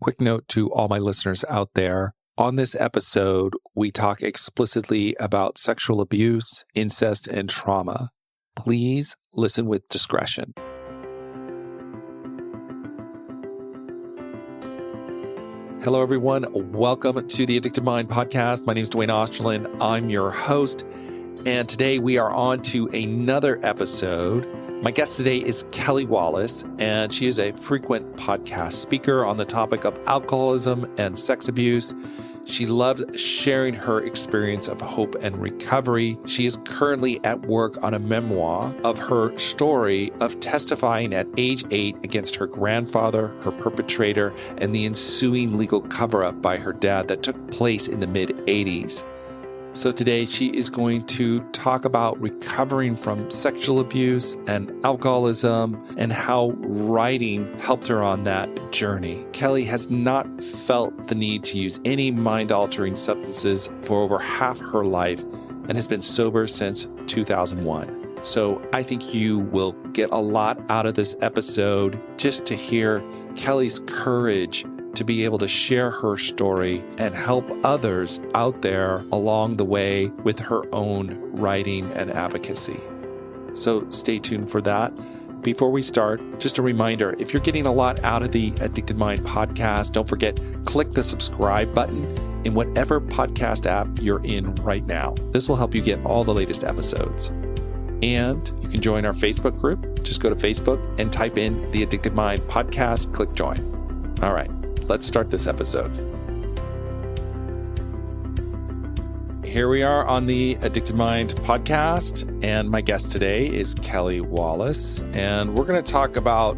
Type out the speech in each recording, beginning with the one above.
Quick note to all my listeners out there. On this episode, we talk explicitly about sexual abuse, incest, and trauma. Please listen with discretion. Hello, everyone. Welcome to the Addicted Mind podcast. My name is Dwayne Osterlin. I'm your host. And today we are on to another episode. My guest today is Kelly Wallace, and she is a frequent podcast speaker on the topic of alcoholism and sex abuse. She loves sharing her experience of hope and recovery. She is currently at work on a memoir of her story of testifying at age 8 against her grandfather, her perpetrator, and the ensuing legal cover-up by her dad that took place in the mid-'80s. So today she is going to talk about recovering from sexual abuse and alcoholism and how writing helped her on that journey. Kelly has not felt the need to use any mind-altering substances for over half her life and has been sober since 2001. So I think you will get a lot out of this episode just to hear Kelly's courage to be able to share her story and help others out there along the way with her own writing and advocacy. So stay tuned for that. Before we start, just a reminder, if you're getting a lot out of the Addicted Mind podcast, don't forget, click the subscribe button in whatever podcast app you're in right now. This will help you get all the latest episodes. And you can join our Facebook group. Just go to Facebook and type in the Addicted Mind podcast, click join. All right. Let's start this episode. Here we are on the Addicted Mind podcast, and my guest today is Kelly Wallace, and we're going to talk about,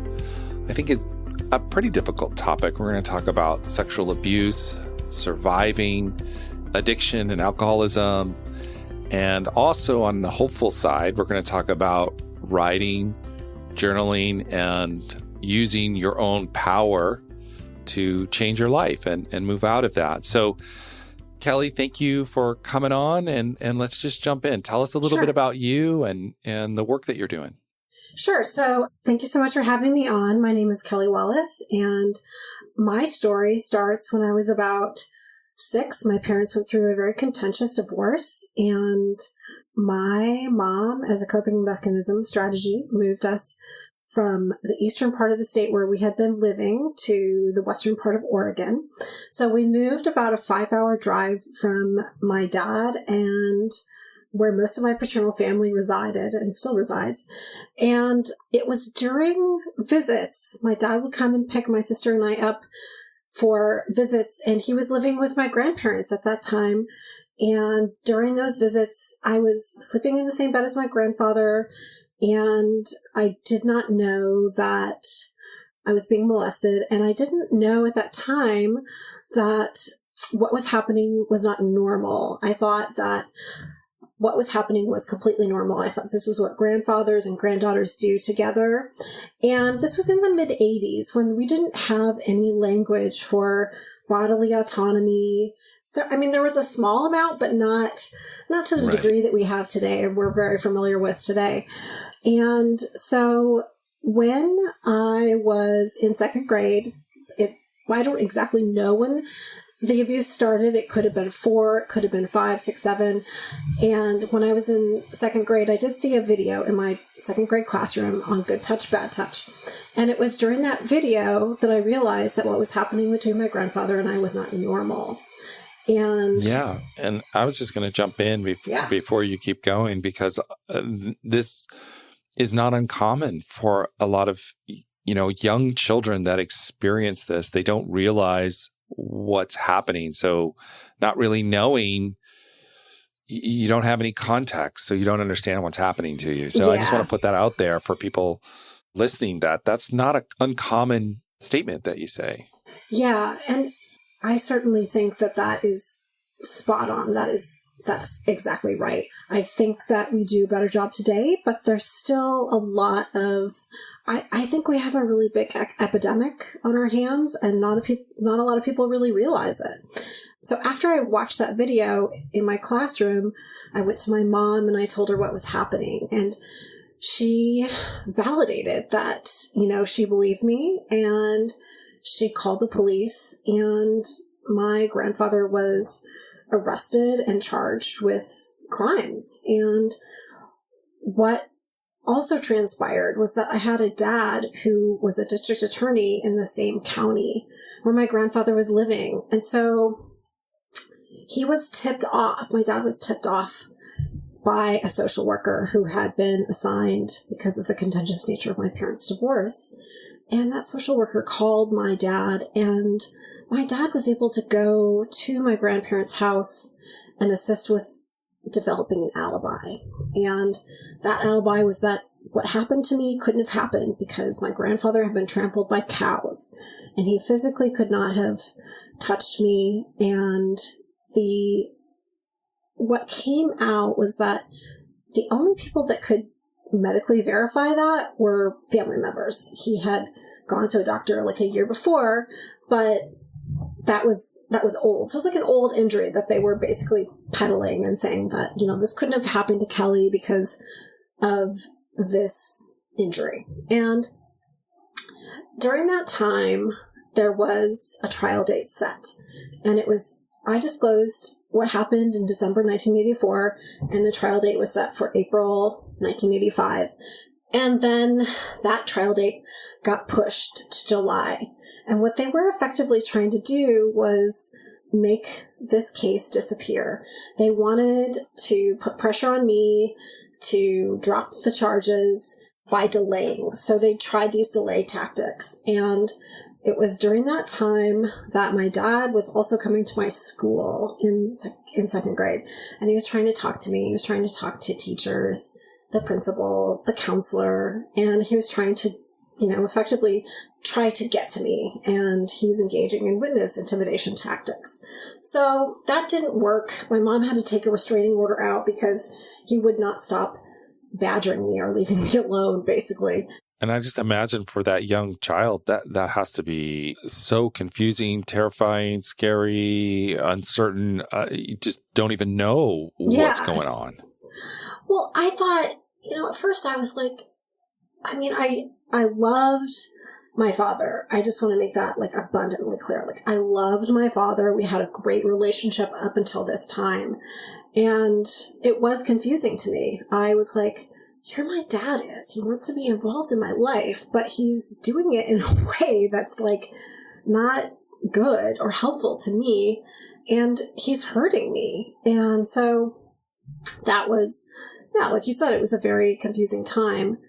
I think it's a pretty difficult topic. We're going to talk about sexual abuse, surviving addiction and alcoholism, and also on the hopeful side, we're going to talk about writing, journaling, and using your own power to change your life and move out of that. So, Kelly, thank you for coming on, and let's just jump in. Tell us a little bit about you and the work that you're doing. Sure. So thank you so much for having me on. My name is Kelly Wallace, and my story starts when I was about 6. My parents went through a very contentious divorce, and my mom, as a coping mechanism strategy, moved us from the eastern part of the state where we had been living to the western part of Oregon. So we moved about a 5-hour drive from my dad and where most of my paternal family resided and still resides. And it was during visits, my dad would come and pick my sister and I up for visits, and he was living with my grandparents at that time. And during those visits, I was sleeping in the same bed as my grandfather, and I did not know that I was being molested. And I didn't know at that time that what was happening was not normal. I thought that what was happening was completely normal. I thought this was what grandfathers and granddaughters do together. And this was in the mid-'80s when we didn't have any language for bodily autonomy. There was a small amount, but not to the degree that we have today and we're very familiar with today. And so when I was in 2nd grade, I don't exactly know when the abuse started. It could have been 4, it could have been 5, 6, 7. And when I was in 2nd grade, I did see a video in my 2nd grade classroom on good touch, bad touch. And it was during that video that I realized that what was happening between my grandfather and I was not normal. And I was just going to jump in before you keep going, because this is not uncommon for a lot of young children that experience this. They don't realize what's happening. So not really knowing, you don't have any context, so you don't understand what's happening to you. So I just want to put that out there for people listening, that's not an uncommon statement that you say. Yeah. And I certainly think that is spot on. That's exactly right. I think that we do a better job today, but there's still a lot of, I think we have a really big epidemic on our hands, and not a lot of people really realize it. So after I watched that video in my classroom, I went to my mom and I told her what was happening, and she validated that, she believed me, and she called the police, and my grandfather was arrested and charged with crimes. And what also transpired was that I had a dad who was a district attorney in the same county where my grandfather was living. And so he was tipped off. My dad was tipped off by a social worker who had been assigned because of the contentious nature of my parents' divorce. And that social worker called my dad, and my dad was able to go to my grandparents' house and assist with developing an alibi. And that alibi was that what happened to me couldn't have happened because my grandfather had been trampled by cows, and he physically could not have touched me. And what came out was that the only people that could medically verify that were family members. He had gone to a doctor like a year before, but that was old. So it was like an old injury that they were basically peddling and saying that, this couldn't have happened to Kelly because of this injury. And during that time, there was a trial date set, and I disclosed what happened in December 1984, and the trial date was set for April 1985. And then that trial date got pushed to July. And what they were effectively trying to do was make this case disappear. They wanted to put pressure on me to drop the charges by delaying. So they tried these delay tactics. And it was during that time that my dad was also coming to my school in second grade. And he was trying to talk to me. He was trying to talk to teachers, the principal, the counselor, and he was trying to, effectively try to get to me. And he was engaging in witness intimidation tactics. So that didn't work. My mom had to take a restraining order out because he would not stop badgering me or leaving me alone, basically. And I just imagine for that young child, that has to be so confusing, terrifying, scary, uncertain. You just don't even know what's going on. Well, I thought, at first I was like, I loved my father. I just want to make that abundantly clear. I loved my father. We had a great relationship up until this time. And it was confusing to me. I was like, here my dad is. He wants to be involved in my life, but he's doing it in a way that's not good or helpful to me. And he's hurting me. And so that was, like you said, it was a very confusing time.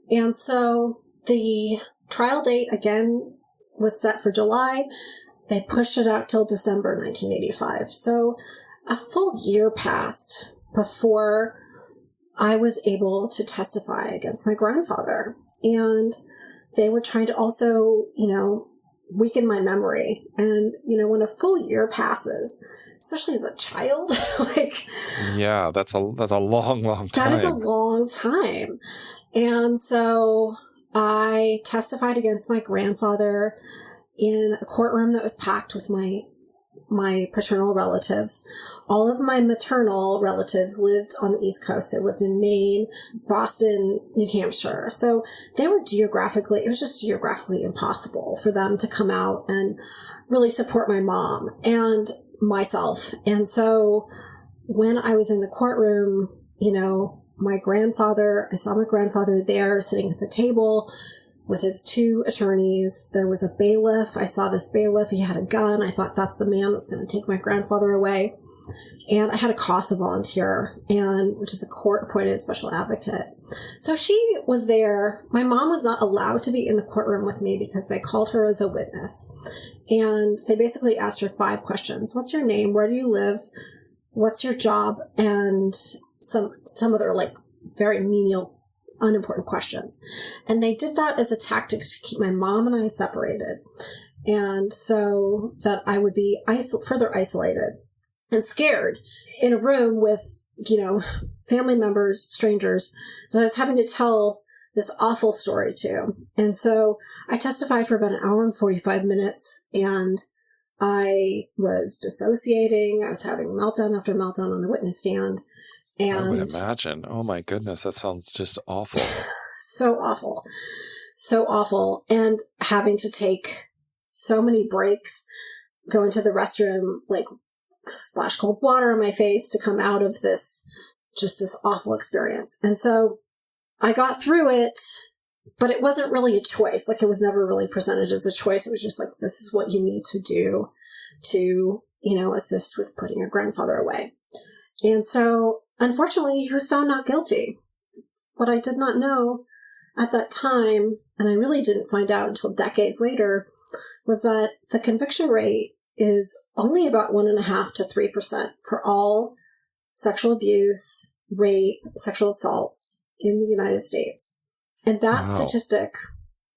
And so the trial date again was set for July. They pushed it out till December 1985. So a full year passed before I was able to testify against my grandfather. And they were trying to also, weaken my memory. And, when a full year passes, especially as a child, yeah, that's a long, long time. That is a long time. And so I testified against my grandfather in a courtroom that was packed with my paternal relatives. All of my maternal relatives lived on the East Coast. They lived in Maine, Boston, New Hampshire. So it was just geographically impossible for them to come out and really support my mom and myself. And so when I was in the courtroom, I saw my grandfather there sitting at the table with his two attorneys. There was a bailiff. I saw this bailiff. He had a gun. I thought, that's the man that's going to take my grandfather away. And I had a CASA volunteer, which is a court-appointed special advocate. So she was there. My mom was not allowed to be in the courtroom with me because they called her as a witness. And they basically asked her 5 questions. What's your name? Where do you live? What's your job? And some other very menial, unimportant questions. And they did that as a tactic to keep my mom and I separated. And so that I would be further isolated and scared in a room with, family members, strangers that I was having to tell this awful story to. And so I testified for about an hour and 45 minutes, and I was dissociating. I was having meltdown after meltdown on the witness stand. And I would imagine. Oh my goodness, that sounds just awful. So awful. So awful. And having to take so many breaks, go into the restroom, like splash cold water on my face to come out of this awful experience. And so I got through it, but it wasn't really a choice. Like, it was never really presented as a choice. It was just like, this is what you need to do to, assist with putting your grandfather away. And so, unfortunately, he was found not guilty. What I did not know at that time, and I really didn't find out until decades later, was that the conviction rate is only about 1.5% to 3% for all sexual abuse, rape, sexual assaults in the United States. And that statistic,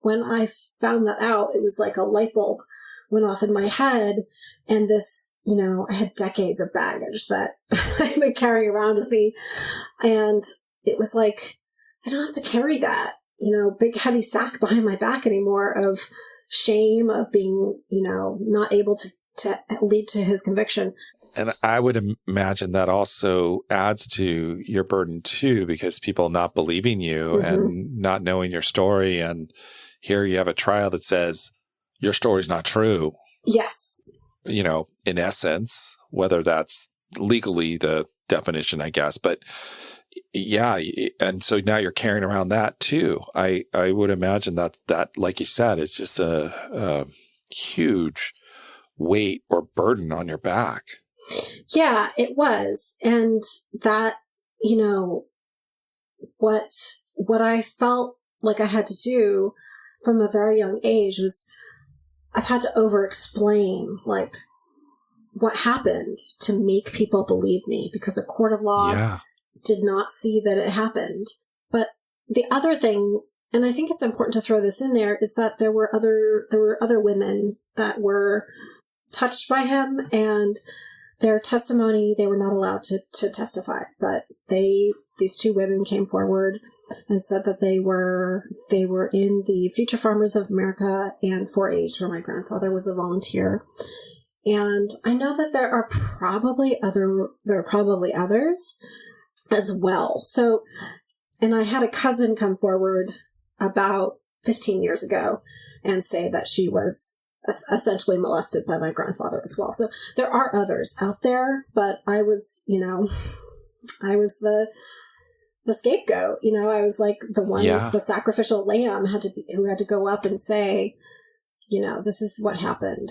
when I found that out, it was like a light bulb went off in my head. And this, I had decades of baggage that I've been carrying around with me. And it was like, I don't have to carry that, big heavy sack behind my back anymore of shame of being, not able to lead to his conviction. And I would imagine that also adds to your burden too, because people not believing you and not knowing your story. And here you have a trial that says your story's not true. Yes. In essence, whether that's legally the definition, I guess, but yeah. And so now you're carrying around that too. I would imagine that, like you said, is just a huge weight or burden on your back. Yeah, it was. And that, what I felt like I had to do from a very young age was I've had to over-explain, like, what happened to make people believe me, because a court of law did not see that it happened. But the other thing, and I think it's important to throw this in there, is that there were other women that were touched by him, and their testimony, they were not allowed to testify, but these two women came forward and said that they were in the Future Farmers of America and 4-H, where my grandfather was a volunteer. And I know that there are probably others as well. So, and I had a cousin come forward about 15 years ago and say that she was essentially molested by my grandfather as well. So there are others out there, but I was, I was the scapegoat. I was like the one, the sacrificial lamb who had to go up and say, this is what happened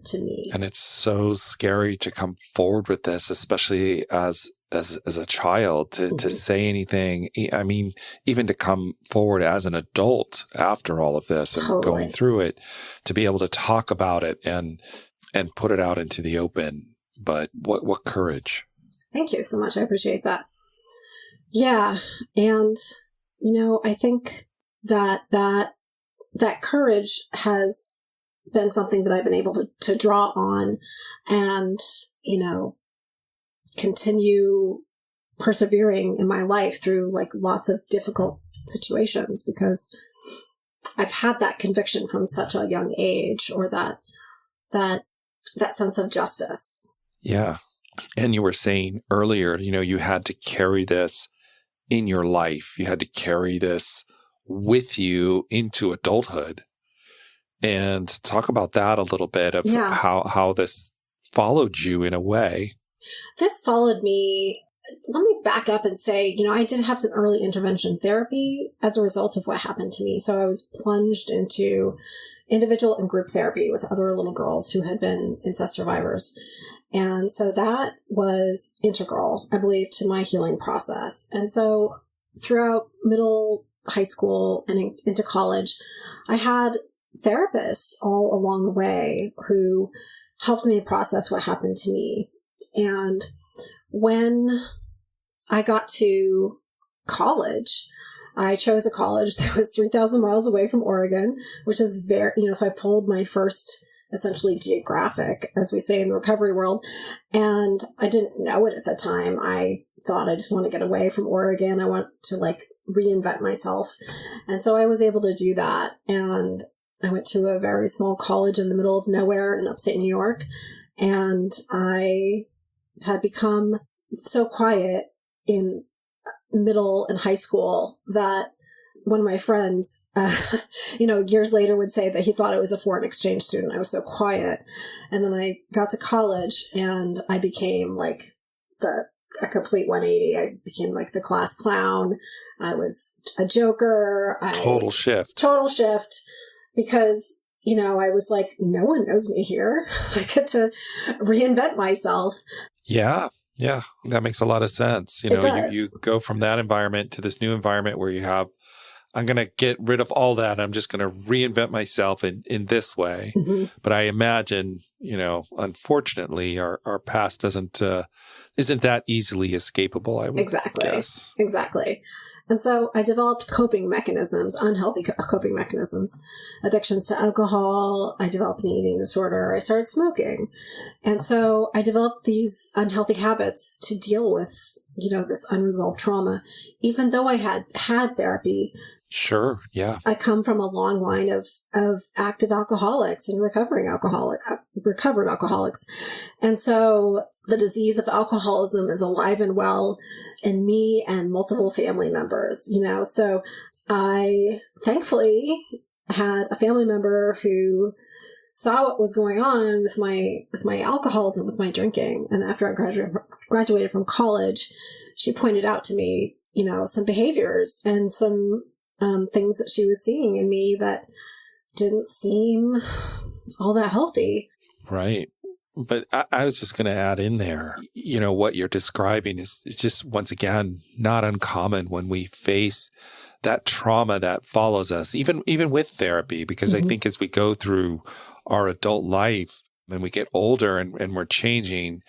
to me. And it's so scary to come forward with this, especially as a child, to say anything. I mean, even to come forward as an adult after all of this and going through it, to be able to talk about it and put it out into the open. But what courage. Thank you so much. I appreciate that. Yeah. And, I think that courage has been something that I've been able to draw on and, continue persevering in my life through like lots of difficult situations, because I've had that conviction from such a young age, or that sense of justice. Yeah. And you were saying earlier, you had to carry this in your life. You had to carry this with you into adulthood. And talk about that a little bit of how this followed you in a way. This followed me. Let me back up and say, I did have some early intervention therapy as a result of what happened to me. So I was plunged into individual and group therapy with other little girls who had been incest survivors. And so that was integral, I believe, to my healing process. And so throughout high school and into college, I had therapists all along the way who helped me process what happened to me. And when I got to college, I chose a college that was 3,000 miles away from Oregon, which is very, so I pulled my first essentially geographic, as we say in the recovery world. And I didn't know it at the time. I thought I just want to get away from Oregon. I want to reinvent myself. And so I was able to do that. And I went to a very small college in the middle of nowhere in upstate New York. And I had become so quiet in middle and high school that one of my friends, years later would say that he thought I was a foreign exchange student. I was so quiet. And then I got to college and I became like a complete 180. I became like the class clown. I was a joker. Total shift. Because, I was like, no one knows me here. I get to reinvent myself. Yeah. Yeah. That makes a lot of sense. You go from that environment to this new environment where you have, I'm going to get rid of all that. I'm just going to reinvent myself in this way. Mm-hmm. But I imagine, unfortunately, our past isn't that easily escapable, I would guess. Exactly. And so I developed coping mechanisms, unhealthy coping mechanisms, addictions to alcohol. I developed an eating disorder. I started smoking. And so I developed these unhealthy habits to deal with, this unresolved trauma, even though I had therapy. Sure. Yeah. I come from a long line of active alcoholics and recovered alcoholics. And so the disease of alcoholism is alive and well in me and multiple family members, So I thankfully had a family member who saw what was going on with my alcoholism, with my drinking. And after I graduated from college, she pointed out to me, some behaviors and some things that she was seeing in me that didn't seem all that healthy. Right. But I was just going to add in there, what you're describing is just, once again, not uncommon when we face that trauma that follows us, even with therapy, because I think as we go through our adult life and we get older and we're changing,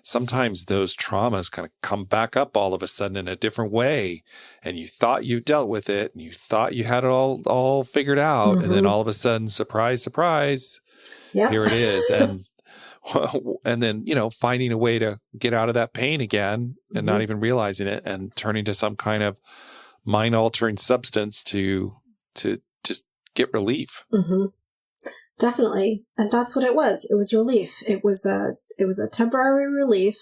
sometimes those traumas kind of come back up all of a sudden in a different way. And you thought you dealt with it and you thought you had it all figured out. And then all of a sudden, surprise, surprise, here it is. And then, finding a way to get out of that pain again and not even realizing it and turning to some kind of mind altering substance to just get relief. Mm-hmm. Definitely. And that's what it was. It was relief. It was a temporary relief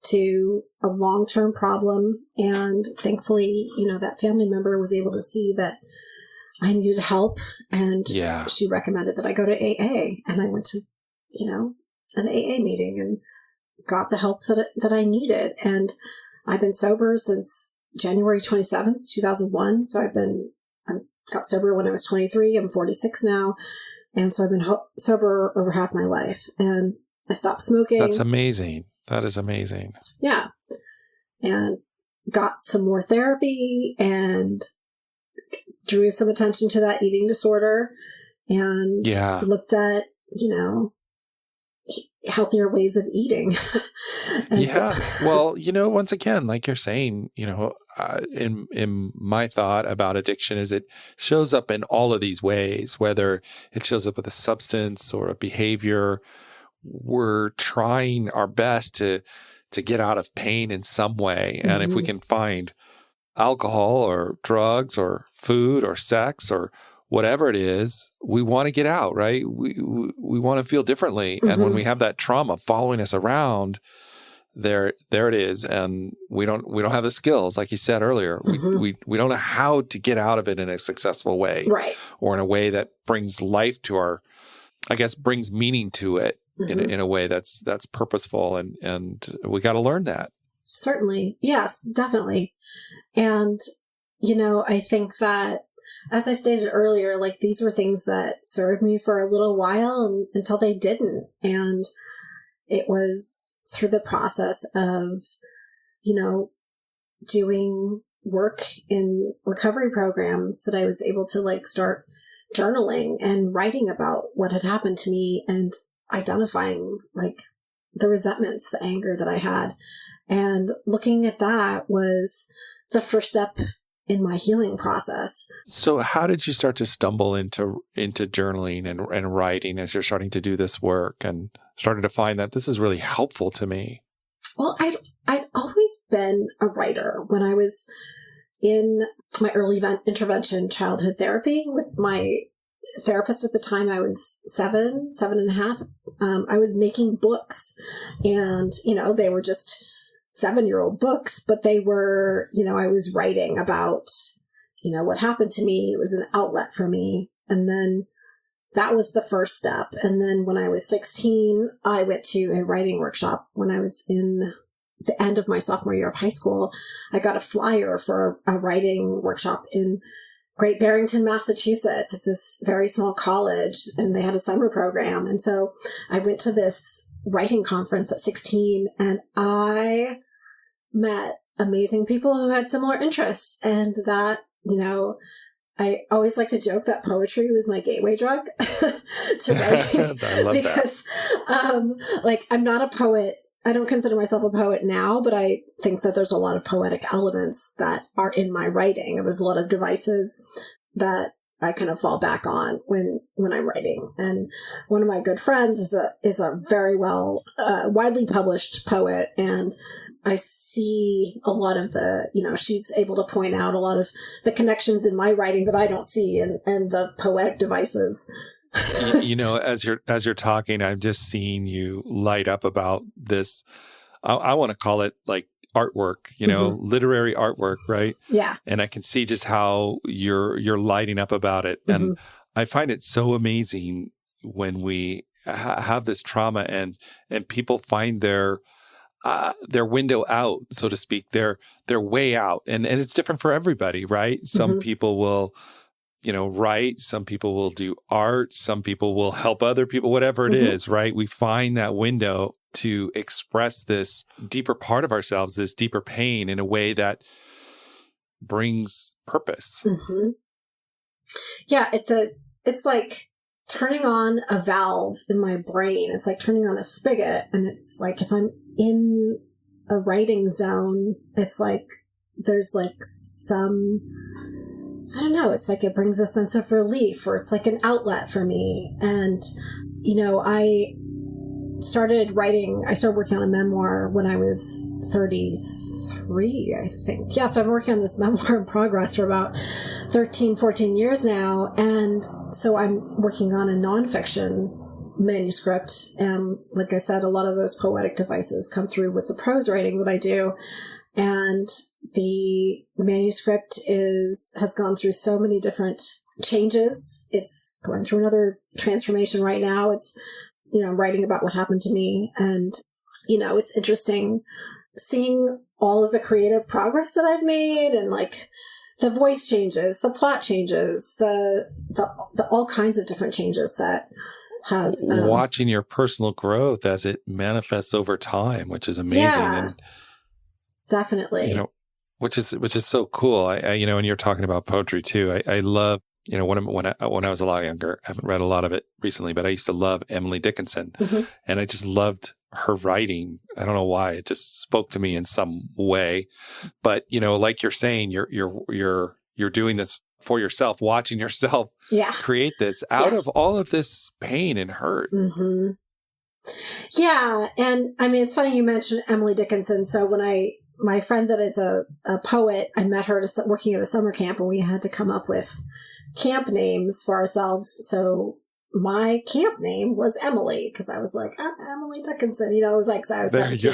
to a long-term problem. And thankfully, that family member was able to see that I needed help. And she recommended that I go to AA. And I went to, an AA meeting and got the help that I needed. And I've been sober since January 27th, 2001. So I got sober when I was 23. I'm 46 now. And so I've been sober over half my life, and I stopped smoking. That's amazing. That is amazing. Yeah. And got some more therapy and drew some attention to that eating disorder and looked at, healthier ways of eating. Well, once again, like you're saying, in my thought about addiction is it shows up in all of these ways, whether it shows up with a substance or a behavior. We're trying our best to get out of pain in some way. And if we can find alcohol or drugs or food or sex or whatever it is, we want to get out, right? We want to feel differently. And when we have that trauma following us around, there it is. And we don't have the skills, like you said earlier. We don't know how to get out of it in a successful way, right? Or in a way that brings life to brings meaning to it in a way that's purposeful. And we got to learn that. Certainly. Yes, definitely. And, I think that, as I stated earlier, like these were things that served me for a little while until they didn't. And it was through the process of, doing work in recovery programs that I was able to start journaling and writing about what had happened to me and identifying the resentments, the anger that I had. And looking at that was the first step in my healing process. So how did you start to stumble into journaling and writing as you're starting to do this work and started to find that this is really helpful to me? Well, I'd always been a writer. When I was in my early intervention childhood therapy with my therapist at the time, I was 7.5. I was making books and, they were just 7-year-old books, but they were, I was writing about, what happened to me. It was an outlet for me. And then that was the first step. And then when I was 16, I went to a writing workshop. When I was in the end of my sophomore year of high school, I got a flyer for a writing workshop in Great Barrington, Massachusetts, at this very small college, and they had a summer program. And so I went to this writing conference at 16, and I met amazing people who had similar interests. And that, I always like to joke that poetry was my gateway drug to writing. I love because, I'm not a poet. I don't consider myself a poet now, but I think that there's a lot of poetic elements that are in my writing. And there's a lot of devices that I kind of fall back on when I'm writing. And one of my good friends is a very widely published poet. And I see a lot of she's able to point out a lot of the connections in my writing that I don't see and the poetic devices. As you're talking, I'm just seeing you light up about this. I want to call it like artwork, literary artwork, right? Yeah. And I can see just how you're lighting up about it. Mm-hmm. And I find it so amazing when we have this trauma and people find their window out, so to speak, their way out. And it's different for everybody, right? Some Mm-hmm. people will write, some people will do art, some people will help other people, whatever it Mm-hmm. is, right? We find that window to express this deeper part of ourselves, this deeper pain in a way that brings purpose. Mm-hmm. Yeah, it's like turning on a valve in my brain. It's like turning on a spigot. And it's like, if I'm in a writing zone, it's like, there's like some, I don't know, it's like it brings a sense of relief, or it's like an outlet for me. And, I started working on a memoir when I was 33, I think. Yeah, so I'm working on this memoir in progress for about 13, 14 years now. And so I'm working on a nonfiction manuscript. And like I said, a lot of those poetic devices come through with the prose writing that I do. And the manuscript has gone through so many different changes. It's going through another transformation right now. It's, I'm writing about what happened to me. And, it's interesting seeing all of the creative progress that I've made, and like the voice changes, the plot changes, the all kinds of different changes that have watching your personal growth as it manifests over time, which is amazing. Yeah, and definitely. Which is so cool. I and you're talking about poetry too. I love, when I was a lot younger, I haven't read a lot of it recently, but I used to love Emily Dickinson. Mm-hmm. And I just loved her writing. I don't know why. It just spoke to me in some way. But, like you're saying, you're doing this for yourself, watching yourself create this out of all of this pain and hurt. Mm-hmm. Yeah. And I mean, it's funny you mentioned Emily Dickinson. So when my friend that is a poet, I met her working at a summer camp, and we had to come up with camp names for ourselves. So my camp name was Emily, because I was like, I'm Emily Dickinson. It was like, I was 17.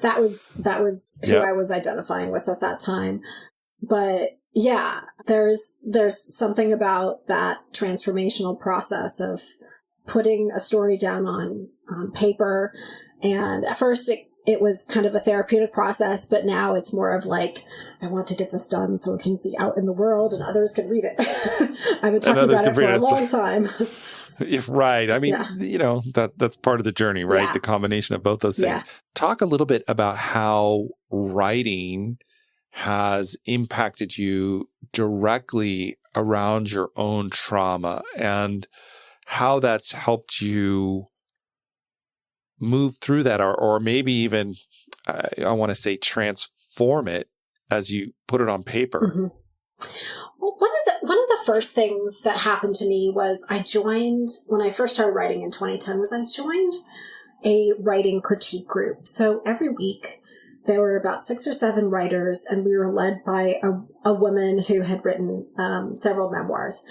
That was who I was identifying with at that time. But yeah, there's something about that transformational process of putting a story down on paper. And at first it was kind of a therapeutic process, but now it's more of like, I want to get this done so it can be out in the world and others can read it. I've been talking about it for a long time. Right. I mean, that's part of the journey, right? Yeah. The combination of both those things. Yeah. Talk a little bit about how writing has impacted you directly around your own trauma, and how that's helped you move through that, or maybe even, I want to say, transform it as you put it on paper. Mm-hmm. Well, one of the first things that happened to me was when I first started writing in 2010, I joined a writing critique group. So every week there were about 6 or 7 writers, and we were led by a woman who had written several memoirs.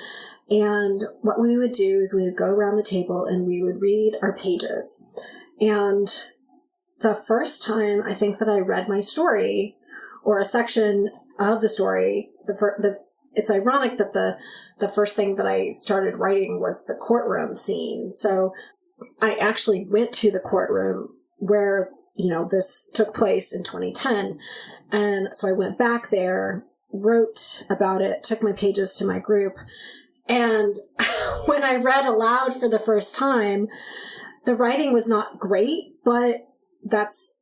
And what we would do is we would go around the table and we would read our pages. And the first time I think that I read my story, or a section of the story, the it's ironic that the first thing that I started writing was the courtroom scene. So I actually went to the courtroom where, this took place in 2010. And so I went back there, wrote about it, took my pages to my group. And when I read aloud for the first time, the writing was not great, but that's,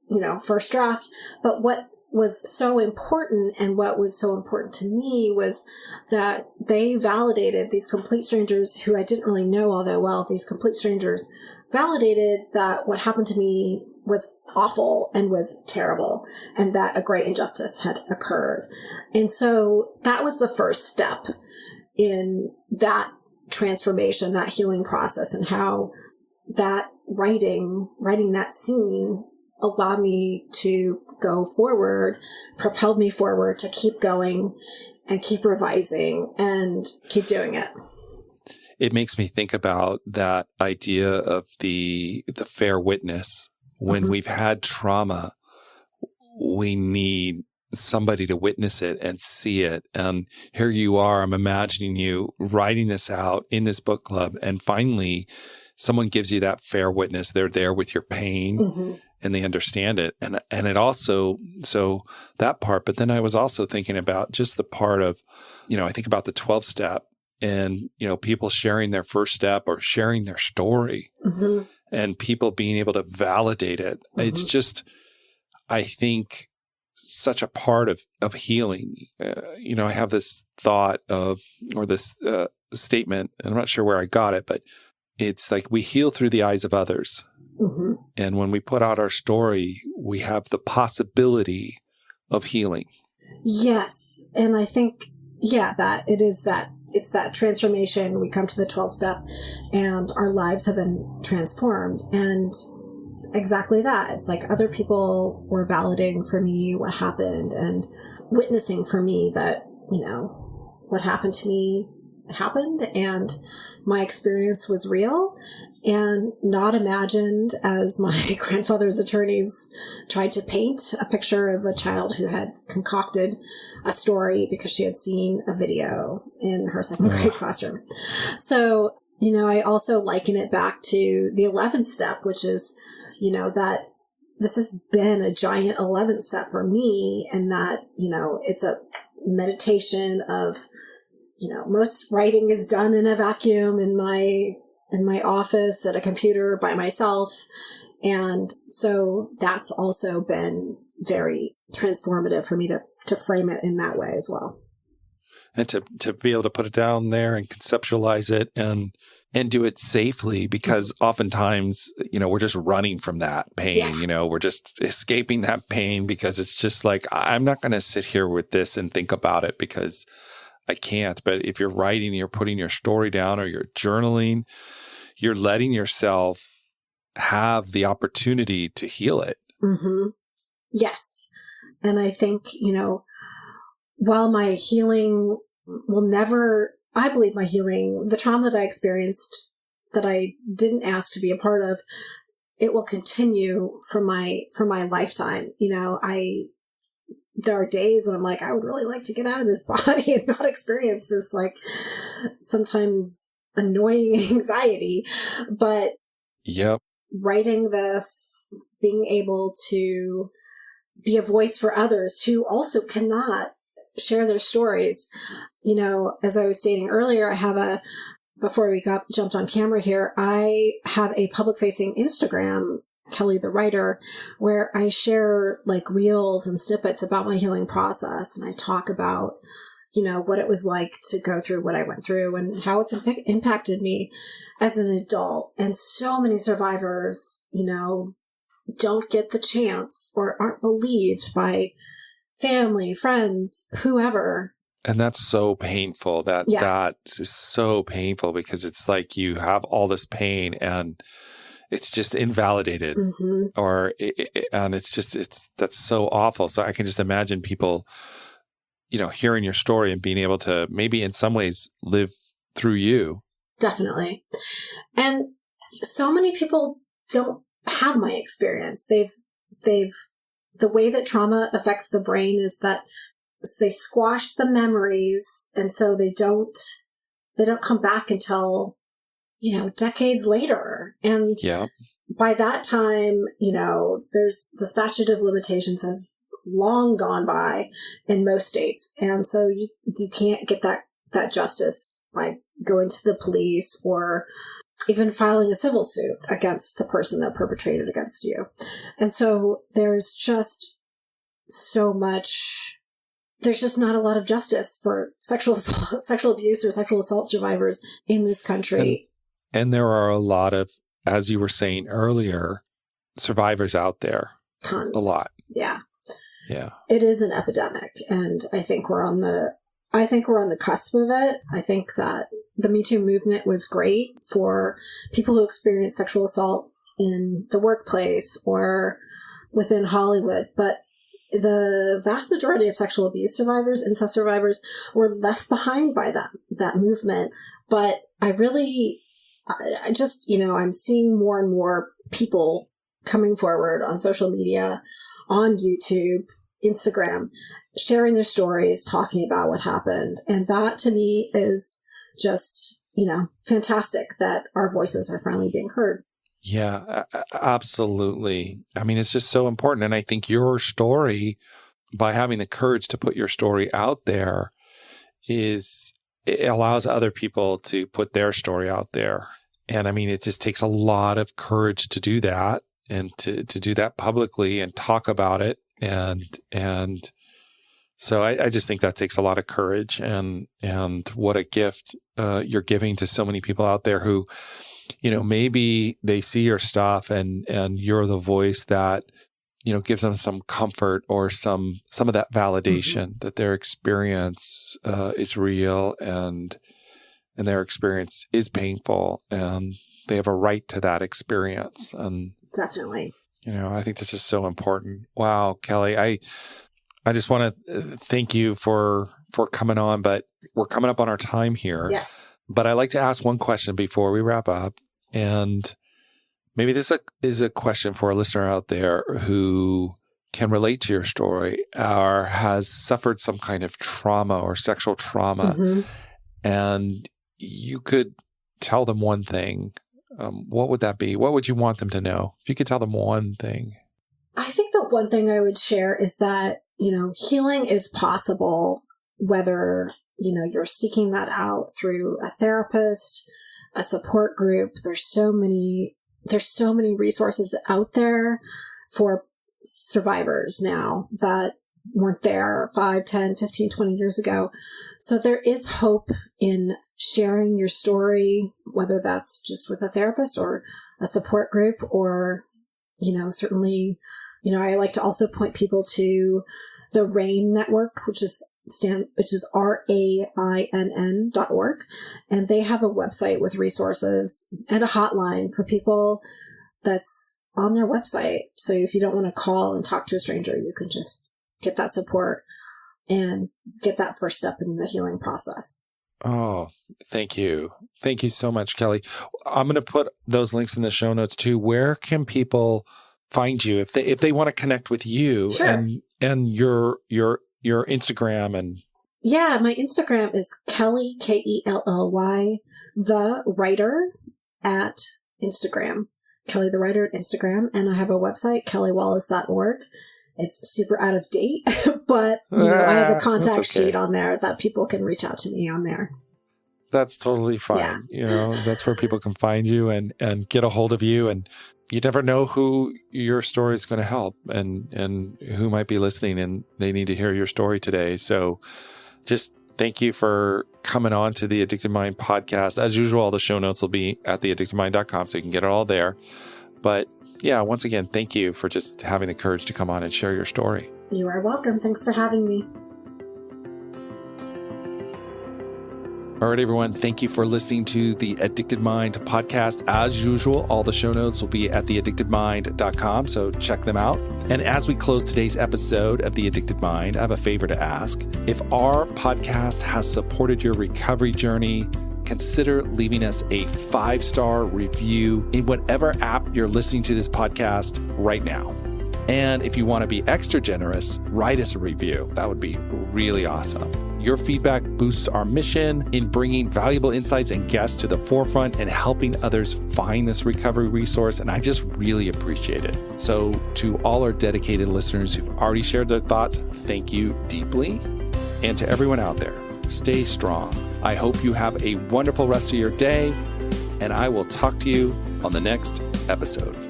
first draft. But what was so important, and what was so important to me, was that they validated, these complete strangers who I didn't really know all that well, these complete strangers validated that what happened to me was awful and was terrible, and that a great injustice had occurred. And so that was the first step in that transformation, that healing process, and how that writing that scene allowed me to go forward, propelled me forward to keep going and keep revising and keep doing it. It makes me think about that idea of the fair witness. When we've had trauma, we need somebody to witness it and see it. And here you are, I'm imagining you writing this out in this book club, and finally someone gives you that fair witness. They're there with your pain and they understand it. And it also, so that part, but then I was also thinking about just the part of, I think about the 12 step and, people sharing their first step or sharing their story and people being able to validate it. It's just, I think, such a part of healing. I have this thought of, or this statement, and I'm not sure where I got it, but it's like we heal through the eyes of others. And when we put out our story, we have the possibility of healing. Yes. And I think, that it's that transformation. We come to the 12th step and our lives have been transformed. And exactly that. It's like other people were validating for me what happened and witnessing for me that, what happened to me happened and my experience was real and not imagined as my grandfather's attorneys tried to paint a picture of a child who had concocted a story because she had seen a video in her second grade classroom. So, I also liken it back to the 11th step, which is, that this has been a giant 11th step for me, and that, it's a meditation of, most writing is done in a vacuum in my office at a computer by myself. And so that's also been very transformative for me to frame it in that way as well. And to be able to put it down there and conceptualize it and do it safely, because oftentimes, we're just running from that pain, we're just escaping that pain because it's just like, I'm not going to sit here with this and think about it because I can't. But if you're writing, you're putting your story down or you're journaling, you're letting yourself have the opportunity to heal it. Yes. And I think, while my healing will never, I believe my healing, the trauma that I experienced that I didn't ask to be a part of, it will continue for my lifetime. There are days when I'm like, I would really like to get out of this body and not experience this, like, sometimes annoying anxiety. But writing this, being able to be a voice for others who also cannot share their stories. As I was stating earlier, before we jumped on camera here, I have a public facing Instagram, Kelly the Writer, where I share like reels and snippets about my healing process. And I talk about, what it was like to go through what I went through and how it's impacted me as an adult. And so many survivors, don't get the chance or aren't believed by family, friends, whoever. And that's so painful. That is so painful because it's like you have all this pain and it's just invalidated and that's so awful. So I can just imagine people, hearing your story and being able to maybe in some ways live through you. Definitely. And so many people don't have my experience. The way that trauma affects the brain is that they squash the memories, and so they don't come back until, decades later. And by that time, there's the statute of limitations has long gone by in most states. And so you can't get that justice by going to the police or even filing a civil suit against the person that perpetrated against you. And so there's just not a lot of justice for sexual abuse or sexual assault survivors in this country. And there are a lot of, as you were saying earlier, survivors out there. Tons. A lot. Yeah. Yeah. It is an epidemic, and I think we're on the cusp of it. I think that the Me Too movement was great for people who experience sexual assault in the workplace or within Hollywood, but the vast majority of sexual abuse survivors, incest survivors, were left behind by that movement. But I just, I'm seeing more and more people coming forward on social media, on YouTube, Instagram, sharing their stories, talking about what happened. And that to me is just, fantastic that our voices are finally being heard. Yeah, absolutely. I mean, it's just so important. And I think your story, by having the courage to put your story out there, it allows other people to put their story out there. And I mean, it just takes a lot of courage to do that and to do that publicly and talk about it. And so I just think that takes a lot of courage, and what a gift you're giving to so many people out there who, maybe they see your stuff and you're the voice that, gives them some comfort or some of that validation that their experience is real and their experience is painful and they have a right to that experience. And definitely, I think this is so important. Wow, Kelly, I just want to thank you for coming on, but we're coming up on our time here. Yes. But I like to ask one question before we wrap up. And maybe this is a question for a listener out there who can relate to your story or has suffered some kind of trauma or sexual trauma. Mm-hmm. And you could tell them one thing. What would that be? What would you want them to know? If you could tell them one thing. I think the one thing I would share is that, healing is possible, whether, you're seeking that out through a therapist, a support group. There's so many resources out there for survivors now that weren't there 5, 10, 15, 20 years ago. So there is hope in sharing your story, whether that's just with a therapist or a support group, or, certainly, I like to also point people to the RAINN network, which is RAINN.org. And they have a website with resources and a hotline for people that's on their website. So if you don't want to call and talk to a stranger, you can just get that support and get that first step in the healing process. Oh, thank you. Thank you so much, Kelly. I'm going to put those links in the show notes too. Where can people find you if they want to connect with you? Sure. and your Instagram? And yeah, my Instagram is Kelly, Kelly, the writer at Instagram. Kelly the Writer at Instagram. And I have a website, kellywallace.org. It's super out of date, but I have a contact sheet on there that people can reach out to me on there. That's totally fine. Yeah. That's where people can find you and get a hold of you. And you never know who your story is going to help and who might be listening and they need to hear your story today. So just thank you for coming on to the Addicted Mind podcast. As usual, all the show notes will be at theaddictedmind.com, so you can get it all there. But yeah, once again, thank you for just having the courage to come on and share your story. You are welcome. Thanks for having me. All right, everyone. Thank you for listening to the Addicted Mind podcast. As usual, all the show notes will be at theaddictedmind.com, so check them out. And as we close today's episode of The Addicted Mind, I have a favor to ask. If our podcast has supported your recovery journey, consider leaving us a 5-star review in whatever app you're listening to this podcast right now. And if you want to be extra generous, write us a review. That would be really awesome. Your feedback boosts our mission in bringing valuable insights and guests to the forefront and helping others find this recovery resource. And I just really appreciate it. So to all our dedicated listeners who've already shared their thoughts, thank you deeply. And to everyone out there, stay strong. I hope you have a wonderful rest of your day, and I will talk to you on the next episode.